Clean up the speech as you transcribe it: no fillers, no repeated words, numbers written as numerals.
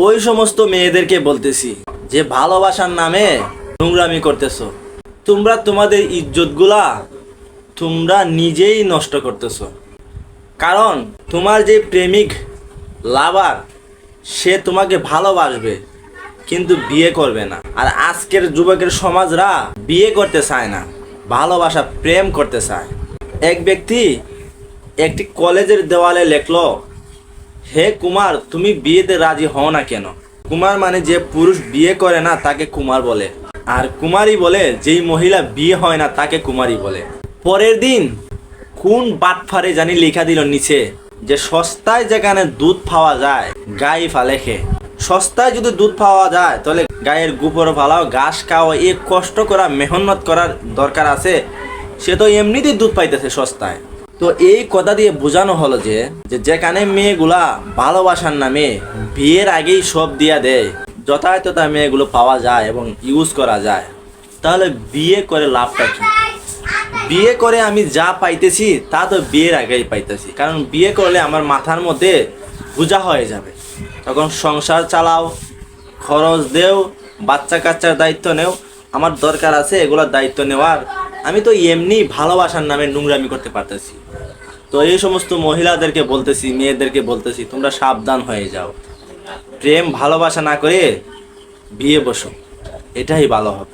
ওই সমস্ত মেয়েদেরকে বলতেছি যে ভালোবাসার নামে নোংরামি করতেছো। তোমরা তোমাদের ইজ্জতগুলা তোমরা নিজেই নষ্ট করতেছো। কারণ তোমার যে প্রেমিক লাভার সে তোমাকে ভালোবাসবে কিন্তু বিয়ে করবে না। আর আজকের যুবকের সমাজরা বিয়ে করতে চায় না, ভালোবাসা প্রেম করতে চায়। এক ব্যক্তি একটি কলেজের দেওয়ালে লেখলো, হে কুমার, তুমি বিয়েতে রাজি হও না কেন? কুমার মানে যে পুরুষ বিয়ে করে না তাকে কুমার বলে, আর কুমারী বলে যেই মহিলা বিয়ে হয় না তাকে কুমারী বলে। পরের দিন কোন বাটফারে জানি লেখা দিল নিচে যে সস্তায় যেখানে দুধ পাওয়া যায় গাই ফালে খেয়ে। সস্তায় যদি দুধ পাওয়া যায় তাহলে গায়ের গোবর ফালাও, ঘাস খাওয়া, এ কষ্ট করা মেহনত করার দরকার আছে? সে তো এমনিতেই দুধ পাইতেছে সস্তায়। তো এই কথা দিয়ে বোঝানো হলো যে যেখানে মেয়েগুলা ভালোবাসার নামে বিয়ের আগেই সব দিয়া দেয়, যথাযথতা মেয়েগুলো পাওয়া যায় এবং ইউজ করা যায়, তাহলে বিয়ে করে লাভটা কি? বিয়ে করে আমি যা পাইতেছি তা তো বিয়ের আগেই পাইতেছি। কারণ বিয়ে করলে আমার মাথার মধ্যে বোঝা হয়ে যাবে, তখন সংসার চালাও, খরচ দেও, বাচ্চা কাচ্চার দায়িত্ব নেও। আমার দরকার আছে এগুলোর দায়িত্ব নেওয়ার। আমি তো এমনি ভালোবাসার নামে নোংরামি করতে পারতেছি। তো এই সমস্ত মহিলাদেরকে বলতেছি, মেয়েদেরকে বলতেছি, তোমরা সাবধান হয়ে যাও। প্রেম ভালোবাসা না করে বিয়ে বসো, এটাই ভালো হবে।